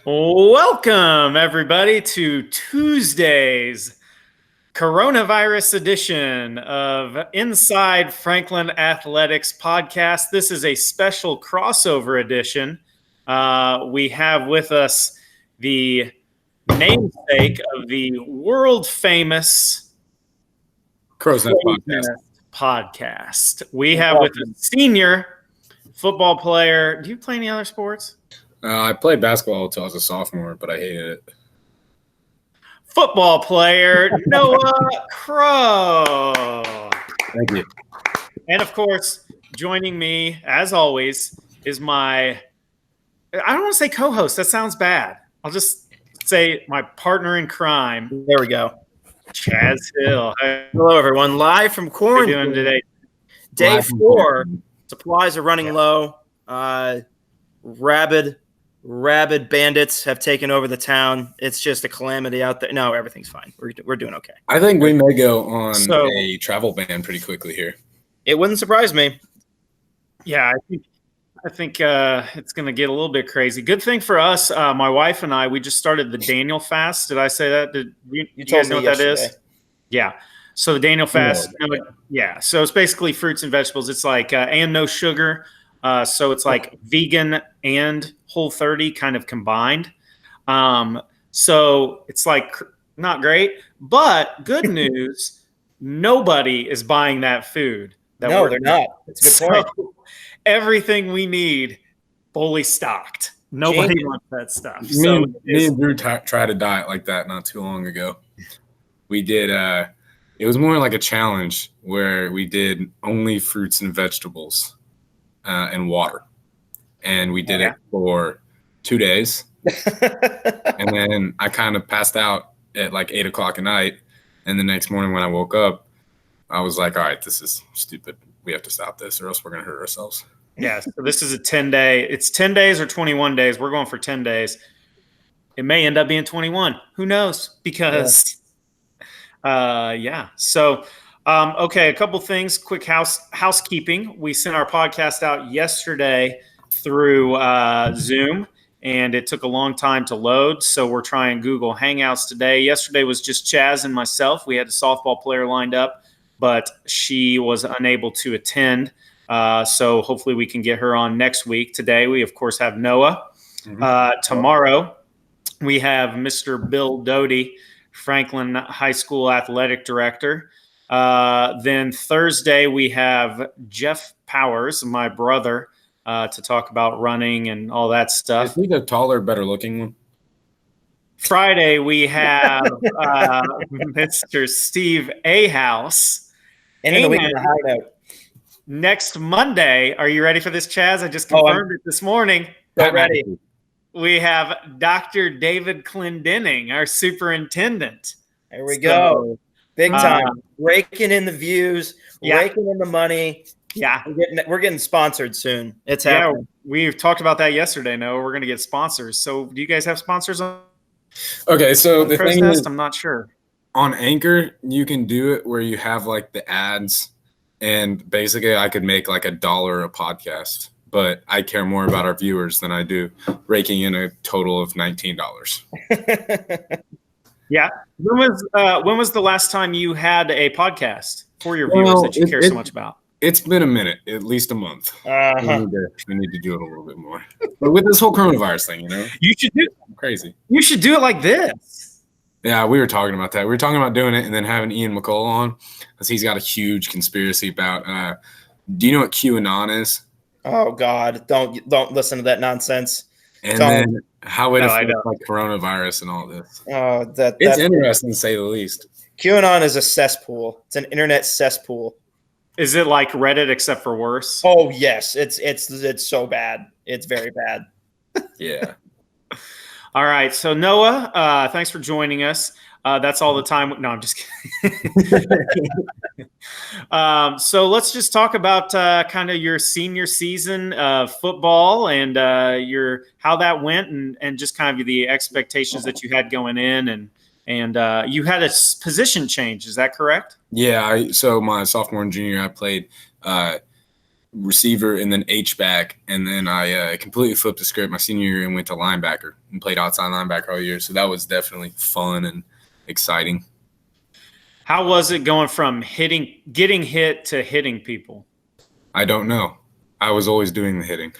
Welcome, everybody, to Tuesday's coronavirus edition of Inside Franklin Athletics podcast. This is a special crossover edition. We have with us the namesake of the world famous Crow's Nest podcast. podcast. We have with us senior football player. Do you play any other sports? I played basketball until I was a sophomore, but I hated it. Football player Noah Crow. Thank you. And of course, joining me, as always, is I don't want to say co-host. That sounds bad. I'll just say my partner in crime. There we go. Chaz Hill. Hello, everyone. Live from How are you quarantine. doing today? Day 4. Supplies are running low. Rabid bandits have taken over the town. It's just a calamity out there. No, everything's fine. We're doing okay. I think we may go on a travel ban pretty quickly here. It wouldn't surprise me. Yeah, I think it's going to get a little bit crazy. Good thing for us, my wife and I, we just started the Daniel fast. Did I say that? Did you guys know what that is? Yeah. So the Daniel fast, yeah. So it's basically fruits and vegetables. It's like and no sugar. So it's like vegan and Whole30 kind of combined. So it's like not great, but good news, nobody is buying that food. No, they're not. It's a good point. Everything we need, fully stocked. Nobody wants that stuff. Me and Drew tried a diet like that not too long ago. We did it was more like a challenge where we did only fruits and vegetables and water. And we did it for 2 days. And then I kind of passed out at like 8 o'clock at night. And the next morning when I woke up, I was like, all right, this is stupid. We have to stop this or else we're going to hurt ourselves. Yeah, so this is a 10-day. It's 10 days or 21 days. We're going for 10 days. It may end up being 21. Who knows? Because, So, okay, a couple things. Quick housekeeping. We sent our podcast out yesterday through Zoom, and it took a long time to load. So we're trying Google Hangouts today. Yesterday was just Chaz and myself. We had a softball player lined up, but she was unable to attend. So hopefully we can get her on next week. Today we, of course, have Noah. Tomorrow we have Mr. Bill Doty, Franklin High School Athletic Director. Then Thursday we have Jeff Powers, my brother, to talk about running and all that stuff. Is he the taller, better looking one? Friday we have Mr. Steve Ahouse. And in the week of the hideout. Next Monday, are you ready for this, Chaz? I just confirmed it this morning. Get ready. We have Dr. David Clendenning, our superintendent. There we go. Big time. Raking in the views, raking in the money. Yeah. We're getting sponsored soon. It's happening. We've talked about that yesterday, Noah. We're going to get sponsors. So do you guys have sponsors on? Okay, so the thing is, I'm not sure. On Anchor, you can do it where you have like the ads. And basically, I could make like $1 a podcast, but I care more about our viewers than I do raking in a total of $19. Yeah. When was the last time you had a podcast for your viewers that you care so much about? It's been a minute, at least a month. We need to do it a little bit more. But with this whole coronavirus thing, you should do crazy. You should do it like this. Yeah, we were talking about that. We were talking about doing it and then having Ian McCullough on because he's got a huge conspiracy about. Do you know what QAnon is? Oh God! Don't listen to that nonsense. And then how it affects like coronavirus and all this. Oh, it's interesting to say the least. QAnon is a cesspool. It's an internet cesspool. Is it like Reddit except for worse? Oh yes, it's so bad. It's very bad. Yeah. All right. So Noah, thanks for joining us. That's all the time. No, I'm just kidding. So let's just talk about kind of your senior season of football and how that went and just kind of the expectations that you had going in and you had a position change. Is that correct? Yeah. So my sophomore and junior, I played receiver and then H-back, and then I completely flipped the script my senior year and went to linebacker and played outside linebacker all year. So that was definitely fun and exciting. How was it going from getting hit to hitting people? I don't know. I was always doing the hitting.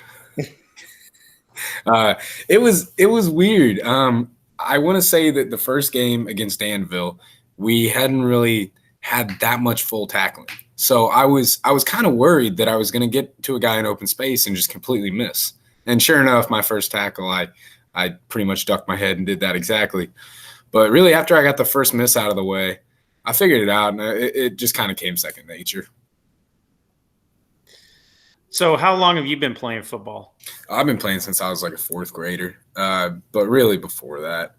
It was weird. I want to say that the first game against Danville, we hadn't really had that much full tackling. So I was kind of worried that I was going to get to a guy in open space and just completely miss. And sure enough, my first tackle, I pretty much ducked my head and did that exactly. But really, after I got the first miss out of the way, I figured it out, and it just kind of came second nature. So how long have you been playing football? I've been playing since I was like a fourth grader, but really before that.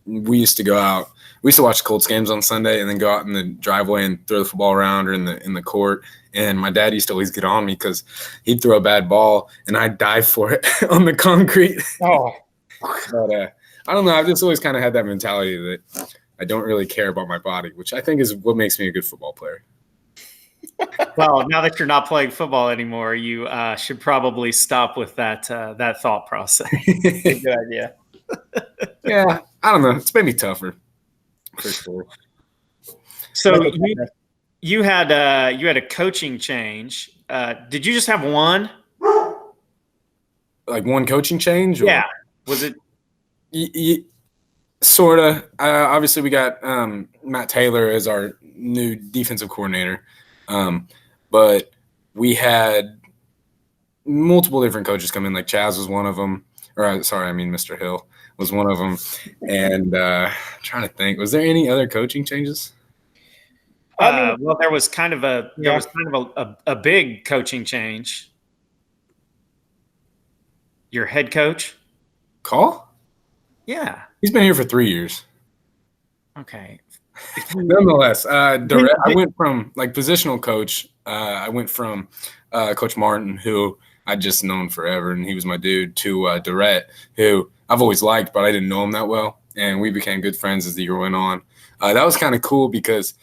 We used to go out. We used to watch Colts games on Sunday and then go out in the driveway and throw the football around or in the court. And my dad used to always get on me because he'd throw a bad ball and I'd dive for it on the concrete. Oh, But I don't know. I've just always kind of had that mentality that I don't really care about my body, which I think is what makes me a good football player. well, now that you're not playing football anymore, you should probably stop with that thought process. Good idea. Yeah, I don't know. It's made me tougher, for sure. So you had a coaching change. Did you just have one? Like one coaching change? Or? Yeah. Was it? Sort of. Obviously, we got Matt Taylor as our new defensive coordinator. But we had multiple different coaches come in. Like Chaz was one of them. Mr. Hill was one of them. And I'm trying to think, was there any other coaching changes? Well, there was kind of a big coaching change. Your head coach? Call? Yeah. He's been here for 3 years. Okay. Nonetheless, I went from like positional coach. I went from Coach Martin, who I'd just known forever, and he was my dude, to Durrett, who I've always liked, but I didn't know him that well. And we became good friends as the year went on. That was kind of cool because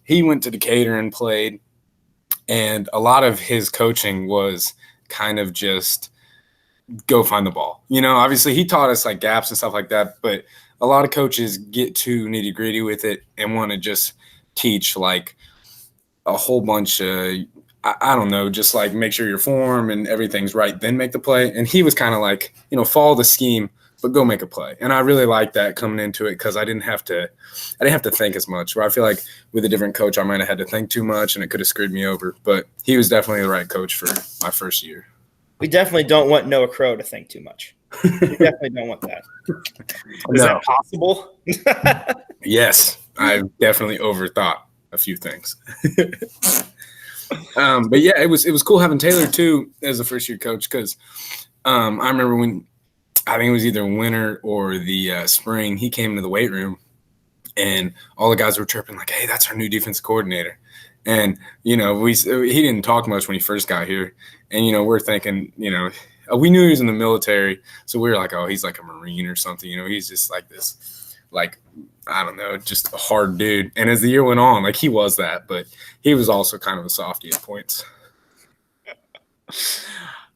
he went to Decatur and played, and a lot of his coaching was kind of just go find the ball. You know, obviously he taught us like gaps and stuff like that, but a lot of coaches get too nitty gritty with it and want to just teach like a whole bunch of, I don't know, just like make sure your form and everything's right, then make the play. And he was kind of like, you know, follow the scheme, but go make a play. And I really liked that coming into it because I didn't have to think as much. Where I feel like with a different coach, I might have had to think too much and it could have screwed me over. But he was definitely the right coach for my first year. We definitely don't want Noah Crow to think too much. We definitely don't want that. Is that possible? Yes, I've definitely overthought a few things. But yeah, it was cool having Taylor too as a first year coach because I remember when I think it was either winter or the spring, he came into the weight room and all the guys were chirping like, "Hey, that's our new defensive coordinator." And you know, he didn't talk much when he first got here, and you know, we're thinking, you know, we knew he was in the military, so we were like, "Oh, he's like a Marine or something." You know, he's just like this, like, I don't know, just a hard dude. And as the year went on, like he was that, but he was also kind of a softie at points.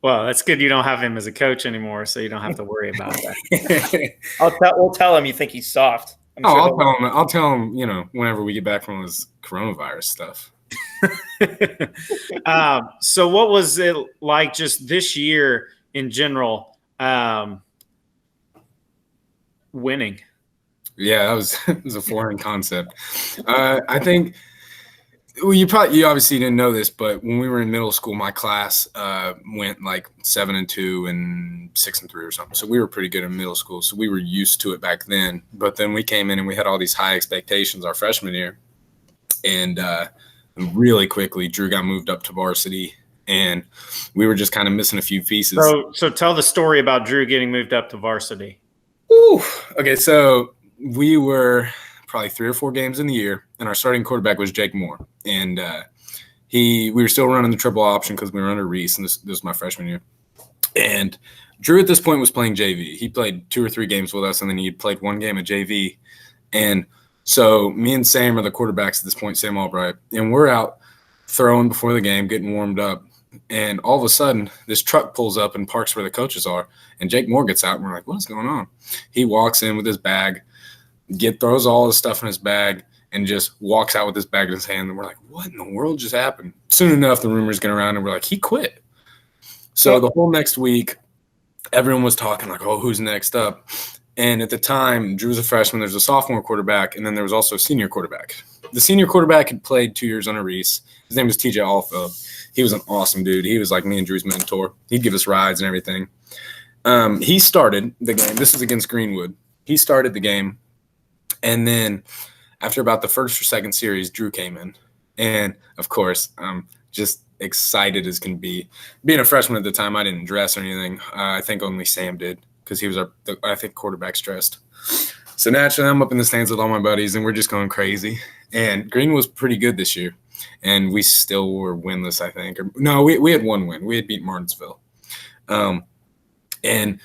Well, that's good you don't have him as a coach anymore, so you don't have to worry about that. We'll tell him you think he's soft. I'll tell him, you know, whenever we get back from his coronavirus stuff. So what was it like just this year in general, winning? Yeah, it was a foreign concept. I think you obviously didn't know this, but when we were in middle school, my class went like 7-2 and 6-3 or something. So we were pretty good in middle school. So we were used to it back then. But then we came in and we had all these high expectations our freshman year, and really quickly Drew got moved up to varsity, and we were just kind of missing a few pieces. So tell the story about Drew getting moved up to varsity. Ooh, okay, so we were probably 3 or 4 games in the year, and our starting quarterback was Jake Moore. And we were still running the triple option because we were under Reese, and this was my freshman year. And Drew at this point was playing JV. He played 2 or 3 games with us, and then he played 1 game at JV. And so me and Sam are the quarterbacks at this point, Sam Albright, and we're out throwing before the game, getting warmed up. And all of a sudden, this truck pulls up and parks where the coaches are. And Jake Moore gets out, and we're like, "What's going on?" He walks in with his bag, throws all his stuff in his bag, and just walks out with his bag in his hand. And we're like, "What in the world just happened?" Soon enough, the rumors get around, and we're like, "He quit." So the whole next week, everyone was talking like, "Oh, who's next up?" And at the time, Drew was a freshman. There's a sophomore quarterback, and then there was also a senior quarterback. The senior quarterback had played 2 years under Reese. His name was TJ Allfield. He was an awesome dude. He was like me and Drew's mentor. He'd give us rides and everything. He started the game. This is against Greenwood. He started the game, and then after about the first or second series, Drew came in. And, of course, just excited as can be. Being a freshman at the time, I didn't dress or anything. I think only Sam did because he was quarterback's dressed. So naturally, I'm up in the stands with all my buddies, and we're just going crazy. And Green was pretty good this year, and we still were winless, I think. No, we had one win. We had beat Martinsville. And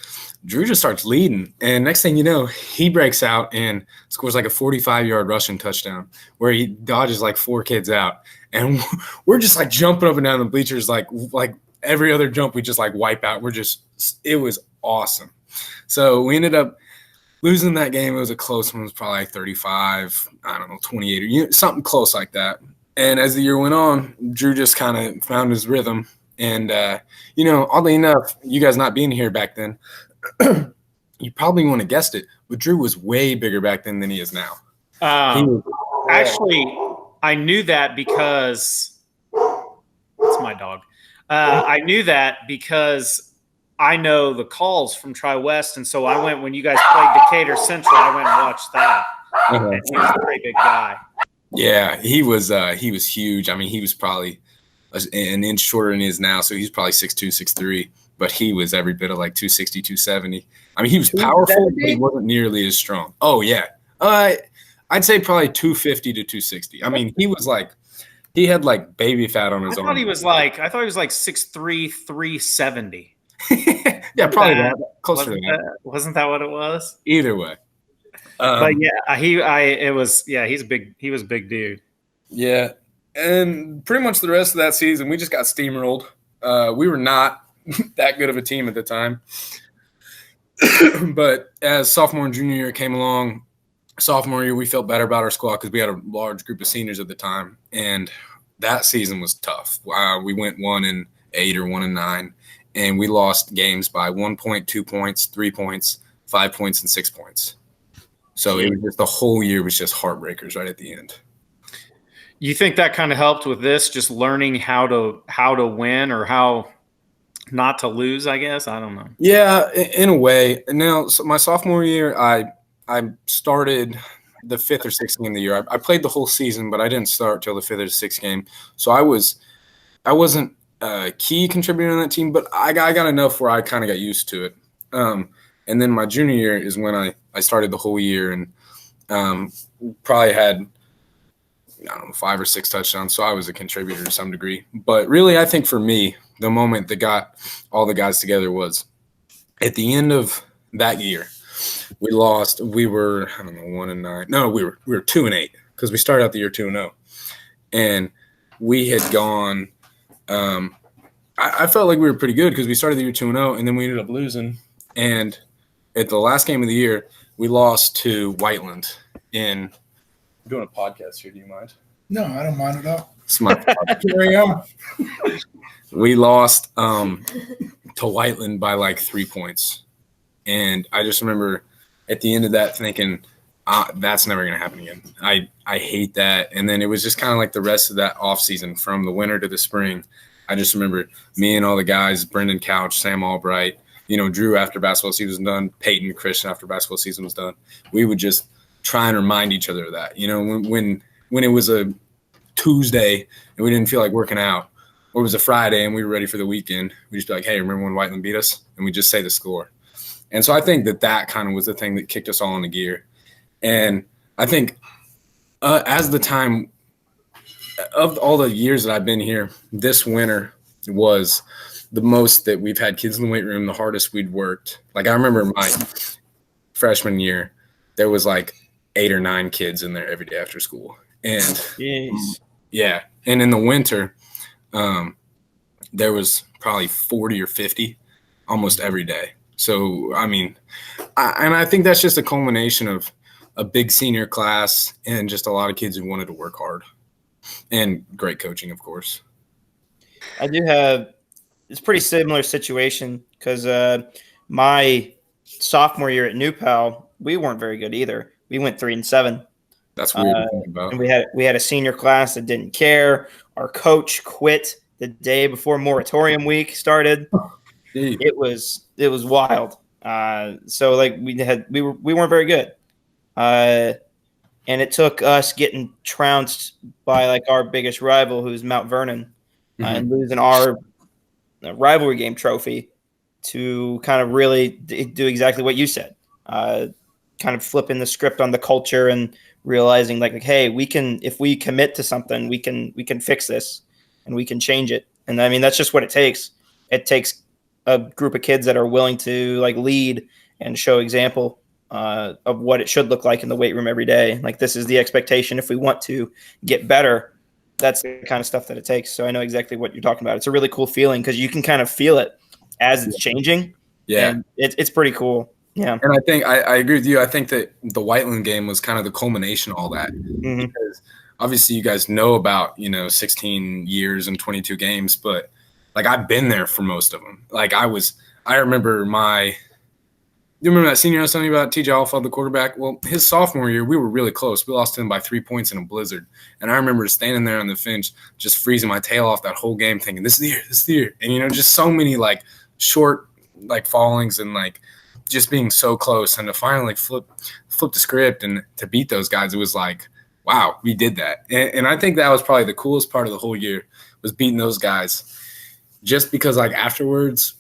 Drew just starts leading, and next thing you know, he breaks out and scores like a 45-yard rushing touchdown where he dodges like 4 kids out. And we're just like jumping up and down the bleachers like every other jump we just like wipe out. It was awesome. So we ended up losing that game. It was a close one. It was probably like 35, 28 or something close like that. And as the year went on, Drew just kind of found his rhythm. And, oddly enough, you guys not being here back then, you probably wouldn't have guessed it, but Drew was way bigger back then than he is now. Actually, I knew that because it's my dog. I knew that because I know the calls from Tri-West, and so I went when you guys played Decatur Central. I went and watched that. And he was a pretty big guy. Yeah, he was huge. I mean, he was probably an inch shorter than he is now, so he's probably 6'2", 6'3", but he was every bit of like 260, 270. I mean, he was powerful, but he wasn't nearly as strong. Oh, yeah. I'd say probably 250 to 260. I mean, he had like baby fat on his arm. I thought he was like 6'3", 370. Yeah, probably that. Closer to that. Wasn't that what it was? Either way. But yeah, he was a big dude. Yeah. And pretty much the rest of that season, we just got steamrolled. We were not that good of a team at the time. But as sophomore and junior year came along, sophomore year, we felt better about our squad because we had a large group of seniors at the time. And that season was tough. We went 1-8 or 1-9, and we lost games by 1 point, 2 points, 3 points, 5 points, and 6 points. So it was just the whole year was just heartbreakers right at the end. You think that kind of helped with this, just learning how to win or how not to lose, I guess? I don't know. Yeah, in a way. Now, so my sophomore year, I started the 5th or 6th game of the year. I played the whole season, but I didn't start till the 5th or 6th game. So I wasn't a key contributor on that team, but I got enough where I kind of got used to it. And then my junior year is when I started the whole year and probably had – 5 or 6 touchdowns, so I was a contributor to some degree. But really, I think for me, the moment that got all the guys together was at the end of that year. We lost. We were 1-9. No, we were 2-8 because we started out the year 2-0, and we had gone. I felt like we were pretty good because we started the year 2-0, and then we ended up losing. And at the last game of the year, we lost to Whiteland in. I'm doing a podcast here. Do you mind? No, I don't mind at all. It's my Carry on. We lost to Whiteland by like 3 points. And I just remember at the end of that thinking, that's never going to happen again. I hate that. And then it was just kind of like the rest of that offseason from the winter to the spring. I just remember me and all the guys, Brendan Couch, Sam Albright, Drew after basketball season was done, Peyton, Christian after basketball season was done. We would just try and remind each other of that. When it was a Tuesday and we didn't feel like working out, or it was a Friday and we were ready for the weekend, we just be like, hey, remember when Whiteland beat us? And we just say the score. And so I think that kind of was the thing that kicked us all into gear. And I think as the time of all the years that I've been here, this winter was the most that we've had kids in the weight room, the hardest we'd worked. Like I remember my freshman year, there was like 8 or 9 kids in there every day after school. And Jeez. yeah. And in the winter, there was probably 40 or 50 almost every day. So, I mean, I think that's just a culmination of a big senior class and just a lot of kids who wanted to work hard and great coaching, of course. I do have it's a pretty similar situation because my sophomore year at New Pal, we weren't very good either. We went 3-7. That's weird to think about. And we had a senior class that didn't care. Our coach quit the day before moratorium week started. It was wild. So like we weren't very good. And it took us getting trounced by like our biggest rival, who's Mount Vernon, and losing our rivalry game trophy to kind of really do exactly what you said. Kind of flipping the script on the culture and realizing like, hey, if we commit to something, we can fix this and we can change it. And I mean, that's just what it takes. It takes a group of kids that are willing to like lead and show example of what it should look like in the weight room every day. Like, this is the expectation. If we want to get better, that's the kind of stuff that it takes. So I know exactly what you're talking about. It's a really cool feeling because you can kind of feel it as it's changing. Yeah. And it's pretty cool. Yeah. And I think I agree with you. I think that the Whiteland game was kind of the culmination of all that. Because obviously you guys know about, 16 years and 22 games, but like I've been there for most of them. Like I remember you remember that senior I was telling you about, TJ Alfeld, the quarterback? Well, his sophomore year, we were really close. We lost to him by 3 points in a blizzard. And I remember standing there on the bench, just freezing my tail off that whole game thinking, this is the year. And, just so many like short like fallings and like just being so close. And to finally flip the script and to beat those guys, it was like, wow, we did that. And I think that was probably the coolest part of the whole year was beating those guys. Just because like afterwards,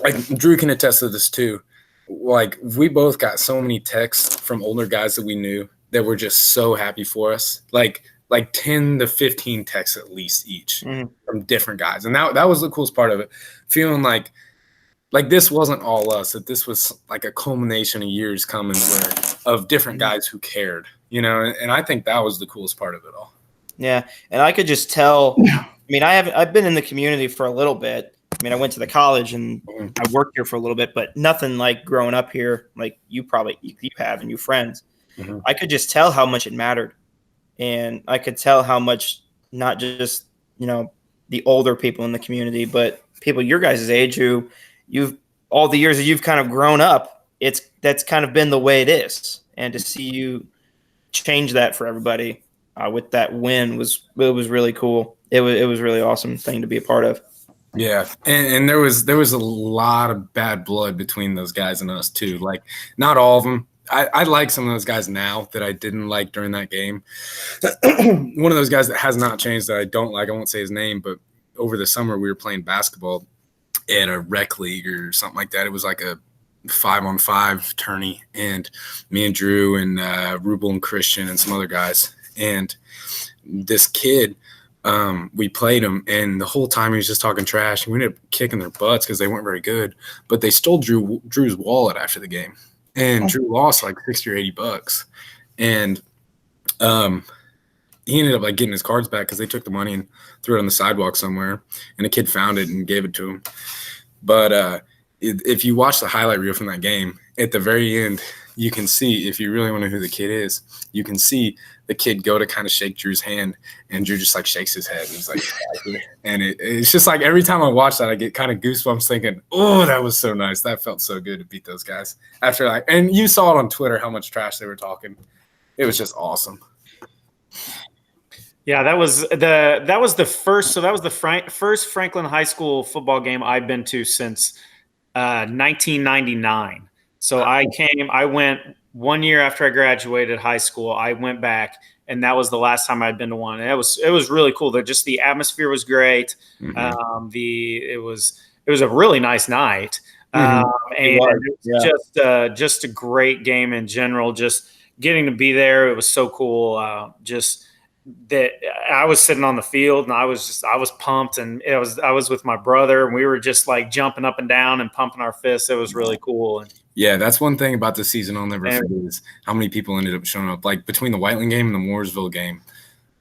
like Drew can attest to this too. Like we both got so many texts from older guys that we knew that were just so happy for us. Like 10 to 15 texts at least each from different guys. And that was the coolest part of it. Feeling like this wasn't all us, that this was like a culmination of years coming of different guys who cared, and I think that was the coolest part of it all. Yeah. And I could just tell, I mean, I've been in the community for a little bit. I mean, I went to the college and I worked here for a little bit, but nothing like growing up here, like you have and your friends. I could just tell how much it mattered. And I could tell how much, not just, the older people in the community, but people your guys' age who all the years that you've kind of grown up, that's kind of been the way it is. And to see you change that for everybody with that win was really cool. It was really awesome thing to be a part of. Yeah, and there was a lot of bad blood between those guys and us too. Like, not all of them. I like some of those guys now that I didn't like during that game. One of those guys that has not changed that I don't like, I won't say his name, but over the summer we were playing basketball at a rec league or something like that. It was like a 5-on-5 tourney, and me and Drew and Rubel and Christian and some other guys. And this kid – we played him, and the whole time he was just talking trash. And we ended up kicking their butts because they weren't very good. But they stole Drew's wallet after the game, and Drew lost like $60 or $80. And he ended up like getting his cards back because they took the money and threw it on the sidewalk somewhere, and a kid found it and gave it to him. But if you watch the highlight reel from that game, at the very end, you can see, if you really want to know who the kid is, you can see the kid go to kind of shake Drew's hand, and Drew just like shakes his head. And he's like, and it's just like every time I watch that, I get kind of goosebumps thinking, oh, that was so nice. That felt so good to beat those guys after and you saw it on Twitter, how much trash they were talking. It was just awesome. Yeah, that was the first. So that was the first Franklin High School football game I've been to since 1999. So I went 1 year after I graduated high school. I went back, and that was the last time I'd been to one. And it was really cool. The atmosphere was great. It was a really nice night. Just a great game in general. Just getting to be there, it was so cool. Just that I was sitting on the field and I was pumped, and I was with my brother, and we were just like jumping up and down and pumping our fists. It was really cool. And yeah, that's one thing about the season I'll never forget is how many people ended up showing up. Like between the Whiteland game and the Mooresville game,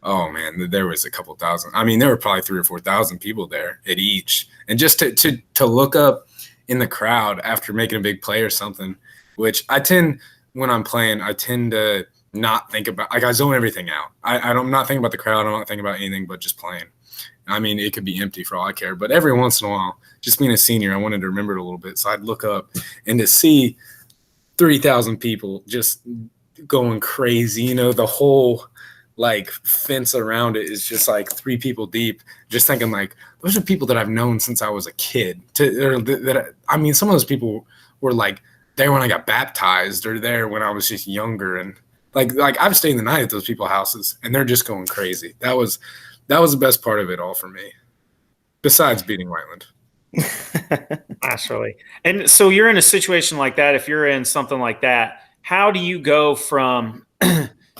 Oh man, there was a couple thousand. I mean, there were probably 3,000 or 4,000 people there at each. And just to look up in the crowd after making a big play or something, which when I'm playing, I tend to not think about, like I zone everything out. I'm not thinking about the crowd. I'm not thinking about anything but just playing. I mean, it could be empty for all I care, but every once in a while, just being a senior, I wanted to remember it a little bit. So I'd look up and to see 3,000 people just going crazy, the whole like fence around it is just like 3 people deep, just thinking like those are people that I've known since I was a kid. I mean, some of those people were like there when I got baptized or there when I was just younger. And like I've stayed the night at those people's houses and they're just going crazy. That was the best part of it all for me, besides beating Whiteland. Naturally. And so you're in a situation like that. If you're in something like that, how do you go from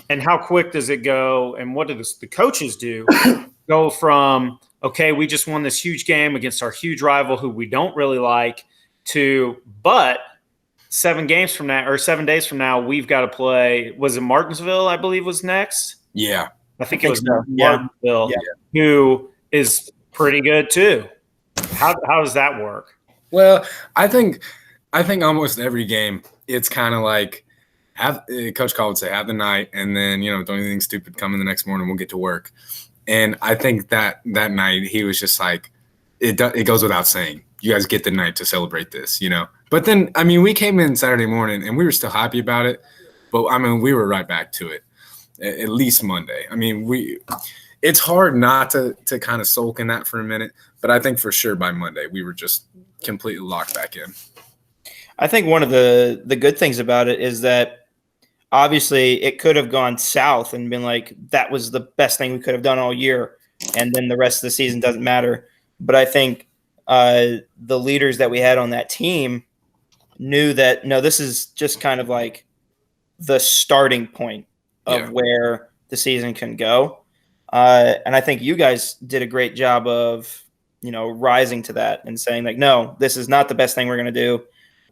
and how quick does it go? And what do the coaches do? Go from, okay, we just won this huge game against our huge rival who we don't really like to, but 7 days from now, we've got to play. Was it Martinsville, I believe, was next? Yeah. I think it was so. Martinsville, who is pretty good too. How does that work? Well, I think almost every game it's kind of like Coach Call would say have the night, and then don't do anything stupid. Come in the next morning, we'll get to work. And I think that night he was just like, it goes without saying, you guys get the night to celebrate this, But then I mean, we came in Saturday morning and we were still happy about it, but I mean, we were right back to it. At least Monday. I mean, it's hard not to kind of sulk in that for a minute, but I think for sure by Monday we were just completely locked back in. I think one of the good things about it is that obviously it could have gone south and been like, that was the best thing we could have done all year, and then the rest of the season doesn't matter. But I think the leaders that we had on that team knew that, no, this is just kind of like the starting point of where the season can go. And I think you guys did a great job of, rising to that and saying like, no, this is not the best thing we're going to do.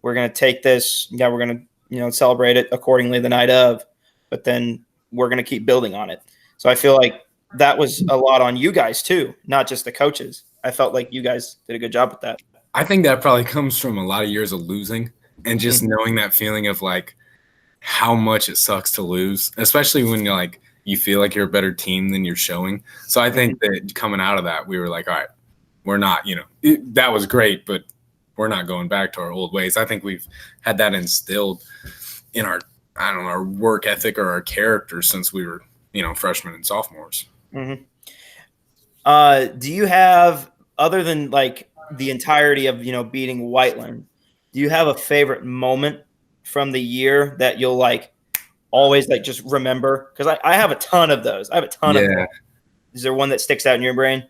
We're going to take this. Yeah, we're going to, celebrate it accordingly the night of, but then we're going to keep building on it. So I feel like that was a lot on you guys too, not just the coaches. I felt like you guys did a good job with that. I think that probably comes from a lot of years of losing and just knowing that feeling of like how much it sucks to lose, especially when you feel like you're a better team than you're showing. So I think that coming out of that, we were like, all right, we're not, that was great, but we're not going back to our old ways. I think we've had that instilled in our work ethic or our character since we were, freshmen and sophomores. Mm-hmm. Do you have, other than like the entirety of, beating Whiteland, do you have a favorite moment from the year that you'll like always like just remember? Because I have a ton of those. I have a ton of them. Is there one that sticks out in your brain?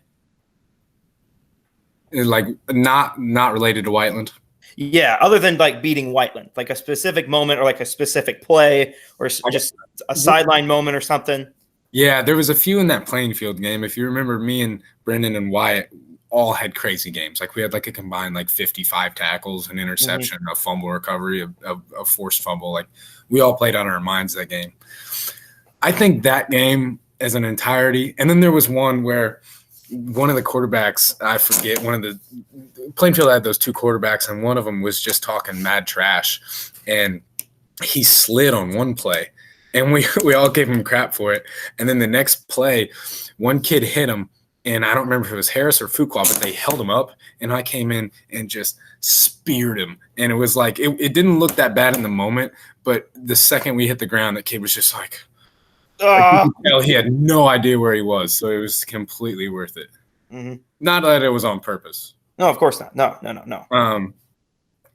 Like not related to Whiteland? Yeah, other than like beating Whiteland, like a specific moment or like a specific play or just a sideline moment or something. Yeah, there was a few in that playing field game. If you remember, me and Brendan and Wyatt all had crazy games. Like we had like a combined like 55 tackles, an interception, a fumble recovery, a forced fumble. Like we all played out of our minds that game. I think that game as an entirety. And then there was one where one of the quarterbacks, I forget, one of the Plainfield had those 2 quarterbacks, and one of them was just talking mad trash, and he slid on one play, and we all gave him crap for it. And then the next play, one kid hit him, and I don't remember if it was Harris or Fuqua, but they held him up, and I came in and just speared him. And it was like it didn't look that bad in the moment, but the second we hit the ground, that kid was just like he had no idea where he was, so it was completely worth it. Mm-hmm. Not that it was on purpose. No, of course not. No.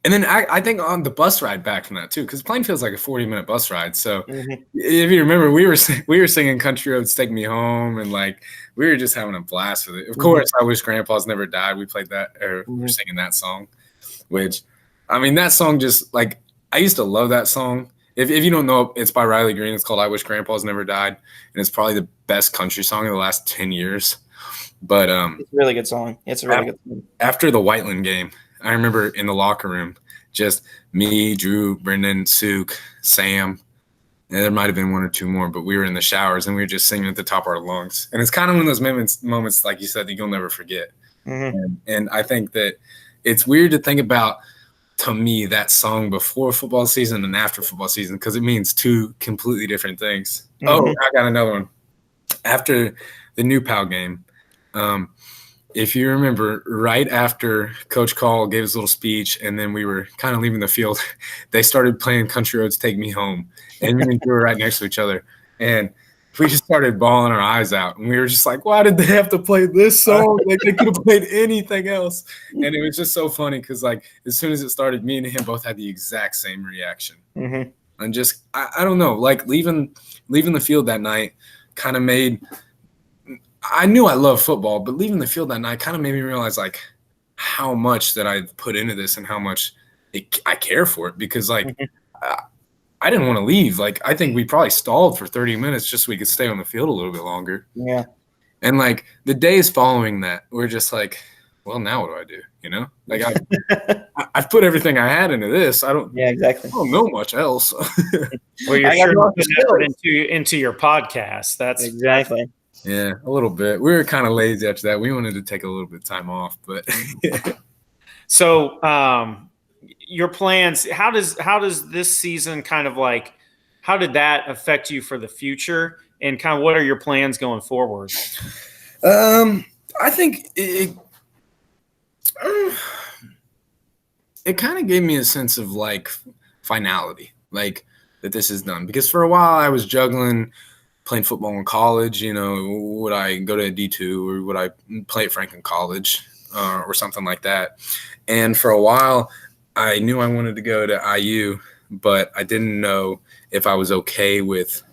And then I think on the bus ride back from that too, because Plainfield's like a 40-minute bus ride. So if you remember, we were singing "Country Roads Take Me Home," and like we were just having a blast with it. Of course, I Wish Grandpa's Never Died. We played that, or we were singing that song, which, I mean, that song just like I used to love that song. If you don't know, it's by Riley Green. It's called "I Wish Grandpa's Never Died," and it's probably the best country song of the last 10 years. But it's a really good song. It's a really good song. After the Whiteland game, I remember in the locker room, just me, Drew, Brendan, Suk, Sam, And there might have been one or two more, but we were in the showers and we were just singing at the top of our lungs. And it's kind of one of those moments, like you said, that you'll never forget. Mm-hmm. And I think that it's weird to think about, to me, that song before football season and after football season, because it means two completely different things. Mm-hmm. Oh, I got another one. After the New Pal game, if you remember, right after Coach Call gave his little speech and then we were kind of leaving the field, they started playing Country Roads Take Me Home. And we were right next to each other. And we just started bawling our eyes out. And we were just like, why did they have to play this song? Like, they could have played anything else. And it was just so funny because, like, as soon as it started, me and him both had the exact same reaction. Mm-hmm. And just, I don't know, like, leaving the field that night kind of made – I knew I loved football, but leaving the field that night kind of made me realize, like, how much that I put into this and how much I care for it. Because, like, I didn't want to leave. Like, I think we probably stalled for 30 minutes just so we could stay on the field a little bit longer. Yeah. And, like, the days following that, we're just like, well, now what do I do? You know? Like, I've put everything I had into this. Yeah, exactly. I don't know much else. Well, you're sure putting effort into your podcast. That's exactly. Yeah, a little bit. We were kind of lazy after that. We wanted to take a little bit of time off, but So, your plans, how does this season kind of like, how did that affect you for the future, and kind of what are your plans going forward? I think it kind of gave me a sense of, like, finality, like, that this is done. Because for a while I was juggling playing football in college. You know, would I go to a D2 or would I play at Franklin College or something like that? And for a while, I knew I wanted to go to IU, but I didn't know if I was okay with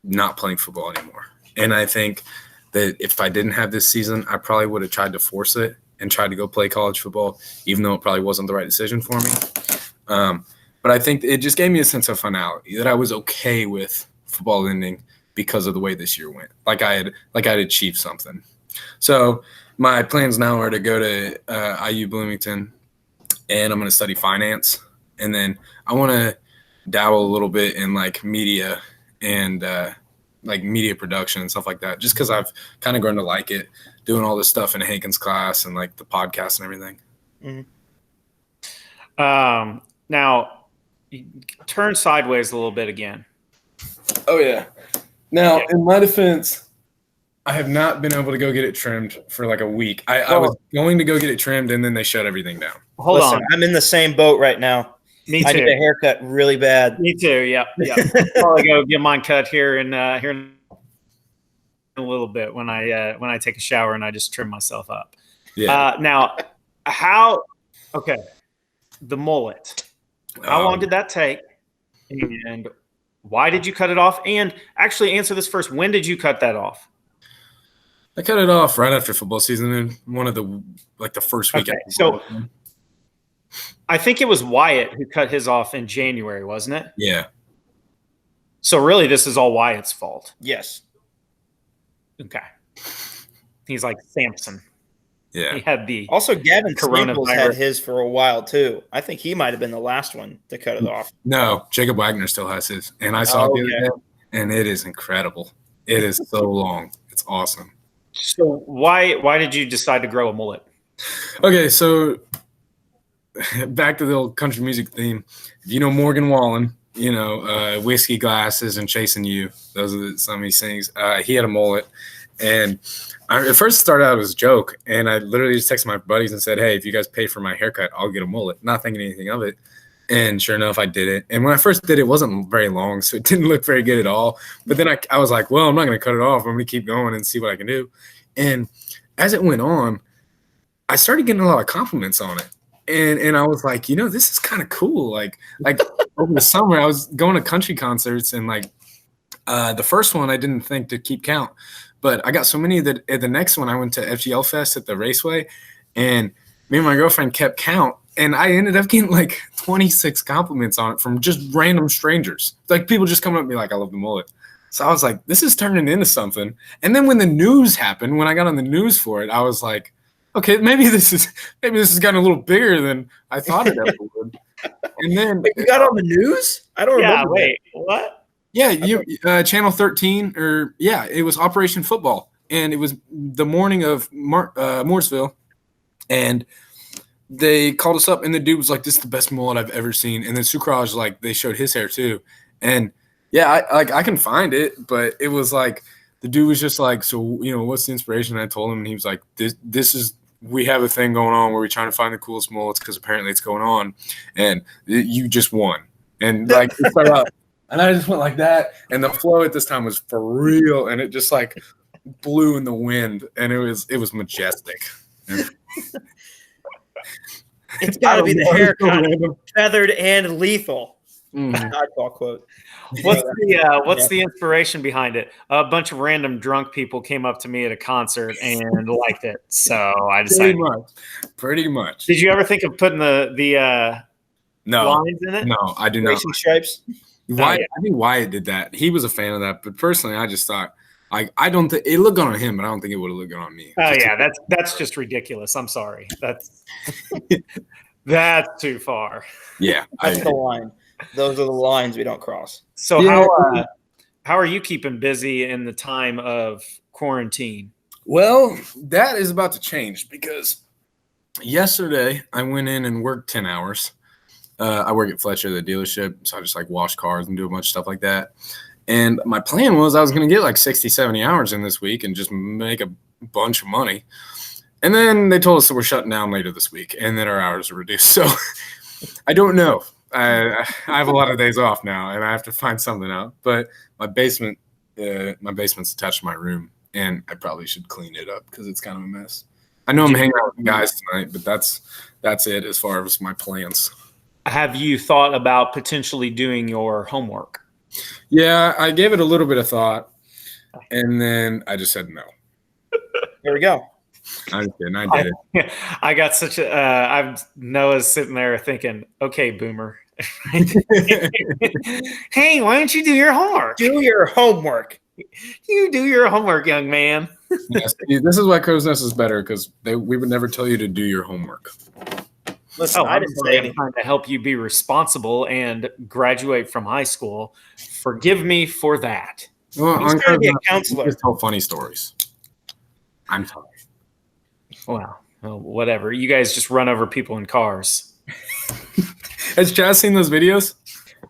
not playing football anymore. And I think that if I didn't have this season, I probably would have tried to force it and tried to go play college football, even though it probably wasn't the right decision for me. But I think it just gave me a sense of finality, that I was okay with football ending because of the way this year went. Like I had achieved something. So my plans now are to go to IU Bloomington, and I'm going to study finance. And then I want to dabble a little bit in, like, media and like media production and stuff like that, just because I've kind of grown to like it, doing all this stuff in Hankins class and, like, the podcast and everything. Mm-hmm. Now, turn sideways a little bit again. Oh, yeah. Now, in my defense, I have not been able to go get it trimmed for like a week. I was going to go get it trimmed, and then they shut everything down. Hold on. I'm in the same boat right now. Me too. I need a haircut really bad. Me too. Yep. Probably go get mine cut here in a little bit when I take a shower and I just trim myself up. Yeah. Now, the mullet. How long did that take? And why did you cut it off? And actually answer this first. When did you cut that off? I cut it off right after football season, in one of the first week. Okay, so I think it was Wyatt who cut his off in January, wasn't it? Yeah. So really, this is all Wyatt's fault. Yes. Okay. He's like Samson. Yeah. He had the Also, Gavin coronavirus. Staples had his for a while too. I think he might have been the last one to cut it off. No, Jacob Wagner still has his, and I saw it the other day, and it is incredible. It is so long. It's awesome. So why did you decide to grow a mullet? Okay, so back to the old country music theme. If you know Morgan Wallen, you know, Whiskey Glasses and Chasing You. Those are some of he sings. He had a mullet. And at first it started out as a joke. And I literally just texted my buddies and said, hey, if you guys pay for my haircut, I'll get a mullet. Not thinking anything of it. And sure enough, I did it. And when I first did it, it wasn't very long, so it didn't look very good at all. But then I was like, well, I'm not going to cut it off. I'm going to keep going and see what I can do. And as it went on, I started getting a lot of compliments on it. And I was like, you know, this is kind of cool. Like over the summer, I was going to country concerts, and like the first one, I didn't think to keep count. But I got so many that at the next one, I went to FGL Fest at the Raceway, and me and my girlfriend kept count. And I ended up getting like 26 compliments on it from just random strangers. Like people just coming up and be like, I love the mullet. So I was like, this is turning into something. And then when the news happened, when I got on the news for it, I was like, okay, maybe this has gotten a little bigger than I thought it ever would. And then Wait, you got on the news? I don't remember. Wait, what? Yeah, Channel 13, it was Operation Football, and it was the morning of Mooresville, and they called us up, and the dude was like, "This is the best mullet I've ever seen." And then Sukraj, like, they showed his hair too, and yeah, I can find it, but it was like the dude was just like, "So what's the inspiration?" And I told him, and he was like, "This is we have a thing going on where we're trying to find the coolest mullets because apparently it's going on, and you just won." And like, it started out, and I just went like that, and the flow at this time was for real, and it just like blew in the wind, and it was majestic. It's got to be the haircut, feathered and lethal. Oddball quote. What's the inspiration behind it? A bunch of random drunk people came up to me at a concert and liked it, so I decided. Pretty much. Did you ever think of putting the lines in it? No, I do not. Racing stripes. Wyatt, I think Wyatt did that. He was a fan of that, but personally, I just thought I don't think it looked good on him, but I don't think it would have looked good on me. Oh yeah, that's just ridiculous. I'm sorry. That's too far. Yeah, that's the line. Those are the lines we don't cross. So how are you keeping busy in the time of quarantine? Well, that is about to change because yesterday I went in and worked 10 hours. I work at Fletcher, the dealership, so I just like wash cars and do a bunch of stuff like that. And my plan was I was going to get like 60, 70 hours in this week and just make a bunch of money. And then they told us that we're shutting down later this week and that our hours are reduced. So I don't know. I have a lot of days off now, and I have to find something out. But my basement's attached to my room, and I probably should clean it up because it's kind of a mess. I know I'm hanging out with the guys tonight, but that's it as far as my plans. Have you thought about potentially doing your homework? Yeah, I gave it a little bit of thought, and then I just said no. There we go. I did it. I got such Noah's sitting there thinking, okay, boomer. Hey, why don't you do your homework? Do your homework. You do your homework, young man. Yes, this is why Crow's Nest is better because we would never tell you to do your homework. Listen, I didn't say anything. I'm trying to help you be responsible and graduate from high school. Forgive me for that. Well, He's trying to be a counselor. Just tell funny stories. I'm sorry. Well, whatever. You guys just run over people in cars. Has Chaz seen those videos?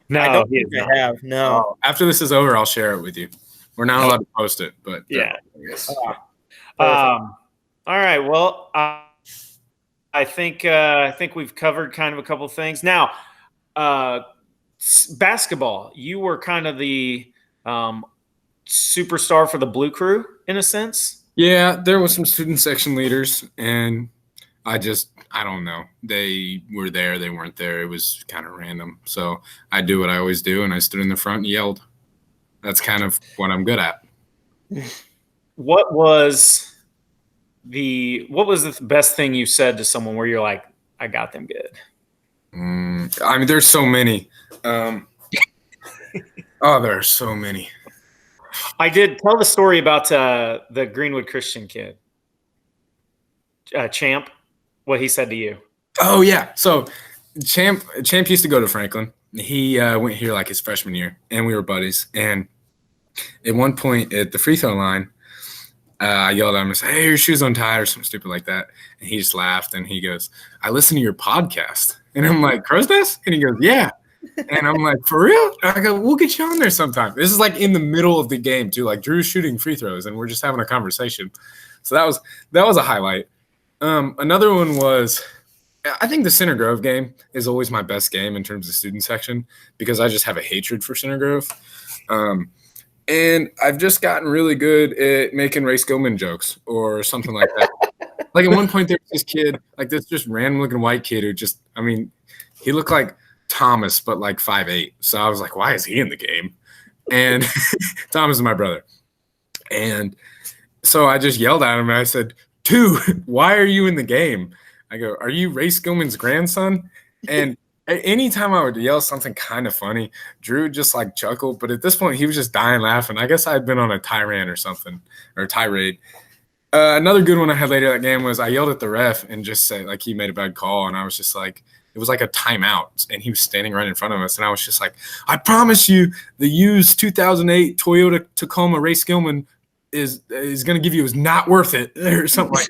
No, I don't think I have. No. After this is over, I'll share it with you. We're not allowed to post it, but yeah. All right. Well, I think we've covered kind of a couple of things. Now, basketball. You were kind of the superstar for the Blue Crew in a sense. Yeah, there was some student section leaders, and I don't know. They were there, they weren't there. It was kind of random. So I do what I always do, and I stood in the front and yelled. That's kind of what I'm good at. What was the best thing you said to someone where you're like, I got them good? I mean, there's so many. There are so many. I did tell the story about the Greenwood Christian kid, Champ, what he said to you. Oh, yeah. So Champ used to go to Franklin. He went here like his freshman year, and we were buddies. And at one point at the free throw line, I yelled at him and said, hey, your shoes untied or something stupid like that. And he just laughed, and he goes, I listen to your podcast. And I'm like, Crow's Nest? And he goes, yeah. And I'm like, for real? I go, we'll get you on there sometime. This is like in the middle of the game too. Like Drew's shooting free throws and we're just having a conversation. So that was a highlight. Another one was, I think the Center Grove game is always my best game in terms of student section because I just have a hatred for Center Grove. And I've just gotten really good at making Ray Skillman jokes or something like that. Like at one point there was this kid, like this just random looking white kid who just, I mean, he looked like Thomas, but like 5'8". So I was like, why is he in the game? And Thomas is my brother. And so I just yelled at him and I said, dude, why are you in the game? I go, are you Ray Skillman's grandson? And anytime I would yell something kind of funny, Drew just like chuckled. But at this point, he was just dying laughing. I guess I had been on a tirade or something, or a tirade. Another good one I had later that game was I yelled at the ref and just said, like, he made a bad call. And I was just like, it was like a timeout, and he was standing right in front of us, and I was just like, I promise you, the used 2008 Toyota Tacoma Ray Skillman is going to give you is not worth it, or something like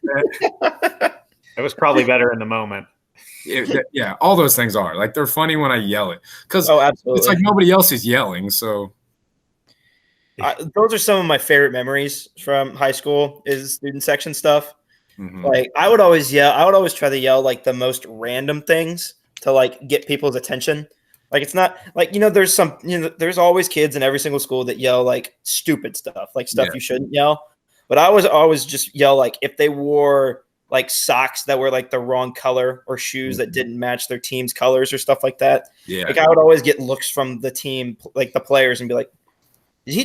that. It was probably better in the moment. Yeah, all those things are like they're funny when I yell it because absolutely. It's like nobody else is yelling. So those are some of my favorite memories from high school is student section stuff. mhm. Like I would always yell. I would always try to yell like the most random things to like get people's attention. Like it's not like there's always kids in every single school that yell like stupid stuff, like stuff you shouldn't yell. But I was always just yell like if they wore like socks that were like the wrong color or shoes that didn't match their team's colors or stuff like that. Yeah, like I would always get looks from the team, like the players, and be like, did he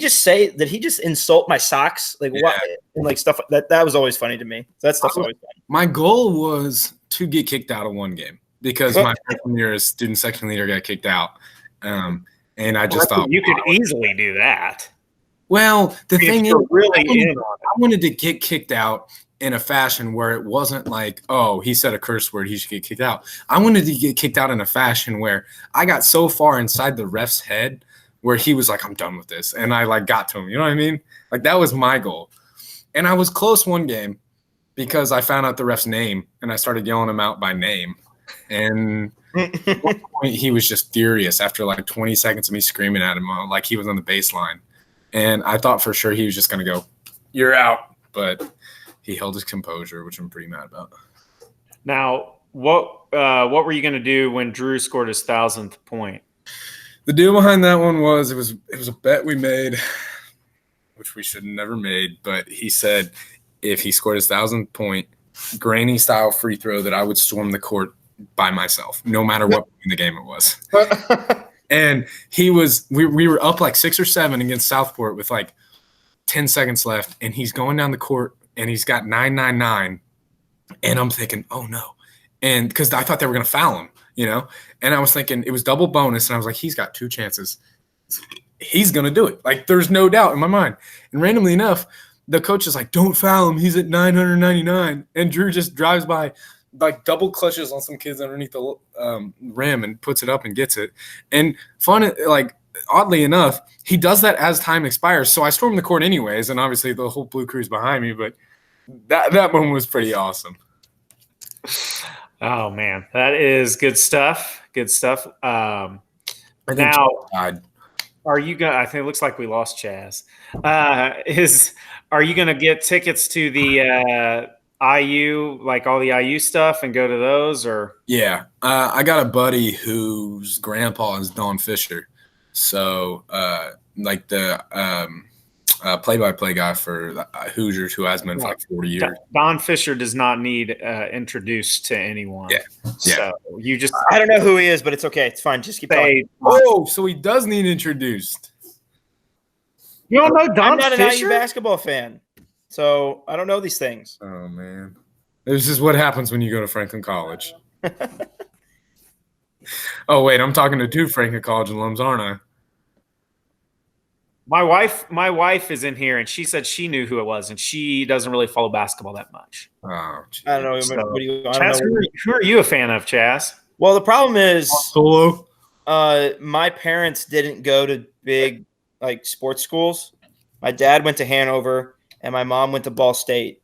just insult my socks? Like what? And like stuff that was always funny to me. That stuff's always funny. My goal was to get kicked out of one game because my freshman year as student section leader got kicked out. And I just thought you could easily do that. Well, the thing is, really I wanted to get kicked out in a fashion where it wasn't like, oh, he said a curse word, he should get kicked out. I wanted to get kicked out in a fashion where I got so far inside the ref's head where he was like, I'm done with this. And I like got to him, you know what I mean? Like that was my goal. And I was close one game because I found out the ref's name and I started yelling him out by name. And at one point he was just furious after like 20 seconds of me screaming at him like he was on the baseline. And I thought for sure he was just going to go, you're out. But he held his composure, which I'm pretty mad about. Now, what were you going to do when Drew scored his 1,000th point? The deal behind that one was it was a bet we made, which we should have never made. But he said if he scored his 1,000th point, granny style free throw, that I would storm the court by myself, no matter what in the game it was. And we were up like 6 or 7 against Southport with like 10 seconds left, and he's going down the court. And he's got 999, and I'm thinking, oh no, and because I thought they were gonna foul him, and I was thinking it was double bonus, and I was like, he's got 2 chances, he's gonna do it, like there's no doubt in my mind. And randomly enough, the coach is like, don't foul him, he's at 999, and Drew just drives by, like double clutches on some kids underneath the rim and puts it up and gets it. And oddly enough, he does that as time expires. So I storm the court anyways, and obviously the whole blue crew's behind me, but that one was pretty awesome. Oh, man. That is good stuff. Good stuff. Now, are you going to – I think it looks like we lost Chaz. Are you going to get tickets to the IU, like all the IU stuff, and go to those? Or Yeah. I got a buddy whose grandpa is Don Fisher. So, like the play-by-play guy for Hoosiers, who has been for like 40 years. Don Fisher does not need introduced to anyone. Yeah. So you just – I don't know who he is, but it's okay. It's fine. Just keep talking. Oh, so he does need introduced. You don't know Don Fisher? I'm not an IU basketball fan, so I don't know these things. Oh, man. This is what happens when you go to Franklin College. Oh, wait, I'm talking to 2 Franklin College alums, aren't I? My wife is in here, and she said she knew who it was, and she doesn't really follow basketball that much. Oh, geez. I don't know. Chaz, who are you a fan of, Chaz? Well, the problem is Solo. My parents didn't go to big like sports schools. My dad went to Hanover, and my mom went to Ball State.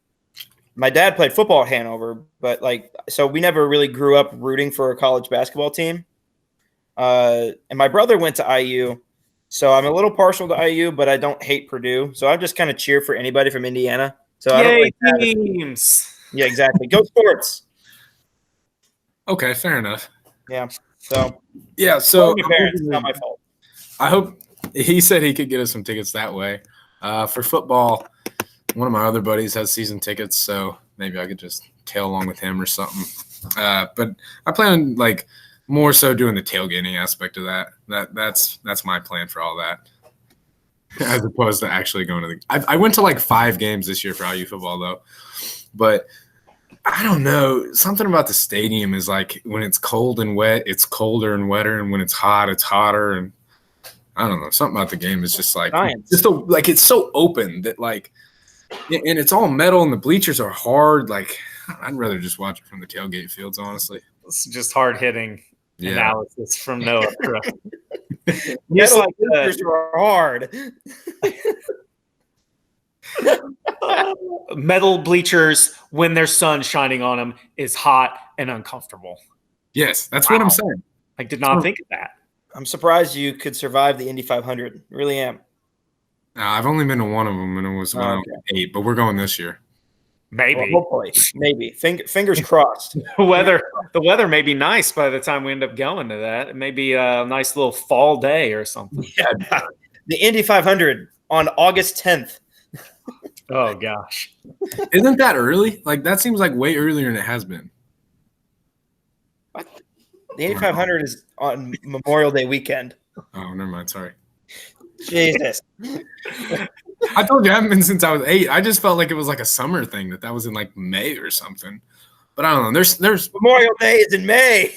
My dad played football at Hanover, but so we never really grew up rooting for a college basketball team. And my brother went to IU. So I'm a little partial to IU, but I don't hate Purdue. So I just kind of cheer for anybody from Indiana. So I don't Yay, teams. Yeah, exactly. Go sports. Okay, fair enough. Yeah. So yeah, so my parents, it's not my fault. I hope he said he could get us some tickets that way. For football, one of my other buddies has season tickets, so maybe I could just tail along with him or something. But I plan on more so doing the tailgating aspect of that. That's my plan for all that, as opposed to actually going to the. I went to 5 games this year for IU football though, but I don't know, something about the stadium is when it's cold and wet, it's colder and wetter, and when it's hot, it's hotter, and I don't know, something about the game is just it's so open that and it's all metal and the bleachers are hard. I'd rather just watch it from the tailgate fields, honestly. It's just hard hitting analysis from Noah. Just Metal like bleachers are hard. metal bleachers when there's sun shining on them is hot and uncomfortable. Yes, that's what I'm saying. I did not think of that. I'm surprised you could survive the Indy 500. Really am. I've only been to one of them, and it was when I was 8. But we're going this year. Maybe. Well, hopefully, maybe. Fingers crossed. The weather may be nice by the time we end up going to that. It may be a nice little fall day or something. Yeah. The Indy 500 on August 10th. Oh gosh. Isn't that early? Like that seems like way earlier than it has been. What? The Indy 500 is on Memorial Day weekend. Oh, never mind. Sorry. Jesus. I told you I haven't been since I was 8. I just felt like it was like a summer thing that was in like May or something. But I don't know. There's Memorial Day is in May.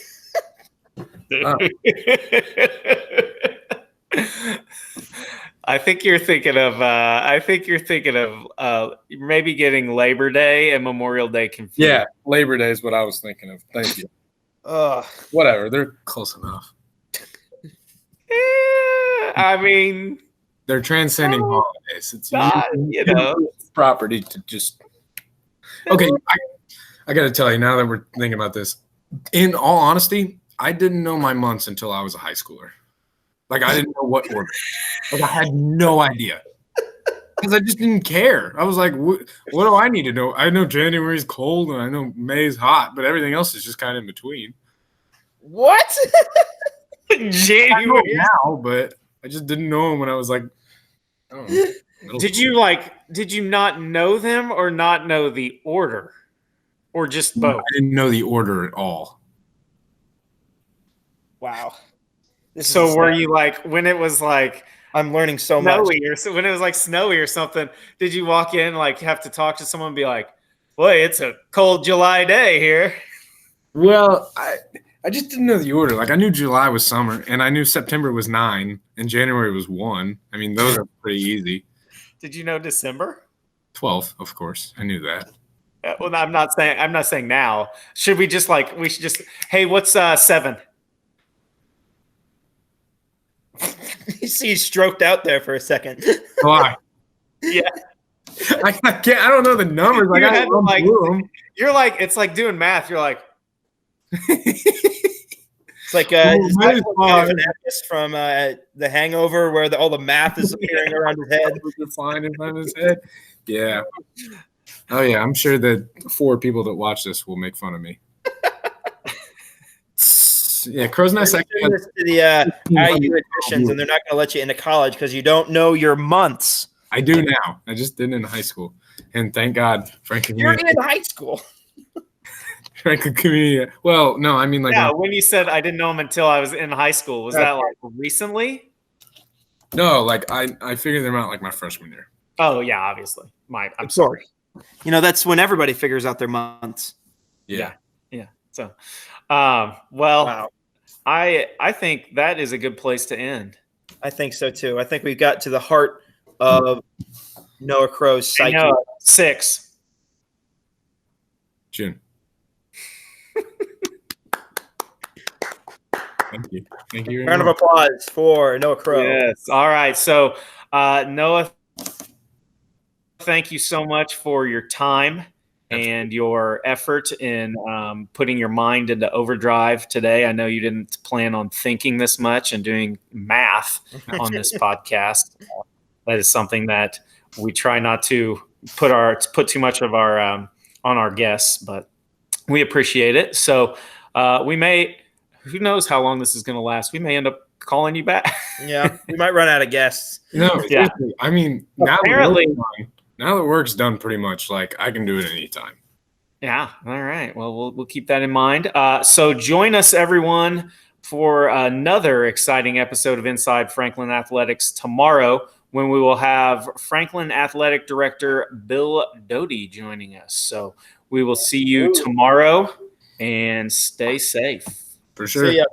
I think you're thinking of maybe getting Labor Day and Memorial Day confused. Yeah, Labor Day is what I was thinking of. Thank you. Whatever, they're close enough. I mean, they're transcending holidays. It's not, property to just. Okay, I got to tell you now that we're thinking about this. In all honesty, I didn't know my months until I was a high schooler. Like I didn't know what order. Like I had no idea because I just didn't care. I was like, what do I need to know? I know January's cold and I know May's hot, but everything else is just kind of in between. What? January I know now, but I just didn't know them when I was like, I don't know. Did you not know them or not know the order? Or just both? I didn't know the order at all. Wow. So were you like, when it was like I'm learning so much. Or when it was like snowy or something, did you walk in like have to talk to someone and be like, boy, it's a cold July day here? Well, I just didn't know the order. Like I knew July was summer and I knew September was 9 and January was 1. I mean, those are pretty easy. Did you know December? 12th, of course. I knew that. Well, I'm not saying now. Should we just hey, what's 7? You see, you stroked out there for a second. Why? Yeah. I can't. I don't know the numbers. Like you're like it's like doing math. You're like it's like from The Hangover, where all the math is appearing around his head. Flying in front of his head. Yeah. Oh yeah. I'm sure that 4 people that watch this will make fun of me. Yeah, Crow's Nest. To the IU admissions, and they're not going to let you into college because you don't know your months. I do now. I just didn't in high school, and thank God, Franklin. You're in high school. Franklin Community. Well, no, I mean like. Yeah, when you said I didn't know him until I was in high school, was that like recently? No, like I figured them out like my freshman year. Oh yeah, obviously. I'm sorry. You know that's when everybody figures out their months. Yeah. So, well. Wow. I think that is a good place to end. I think so too. I think we got to the heart of Noah Crow's psyche. 6. June. Thank you. Round of applause for Noah Crow. Yes. All right. So, Noah, thank you so much for your time and your effort in putting your mind into overdrive today. I know you didn't plan on thinking this much and doing math on this podcast. That is something that we try not to put too much of our on our guests, but we appreciate it. So we may, who knows how long this is going to last? We may end up calling you back. Yeah, we might run out of guests. No, yeah. I mean, now the work's done pretty much. Like I can do it anytime. Yeah. All right. Well, we'll keep that in mind. So join us, everyone, for another exciting episode of Inside Franklin Athletics tomorrow, when we will have Franklin Athletic Director Bill Doty joining us. So we will see you tomorrow, and stay safe. For sure. See ya.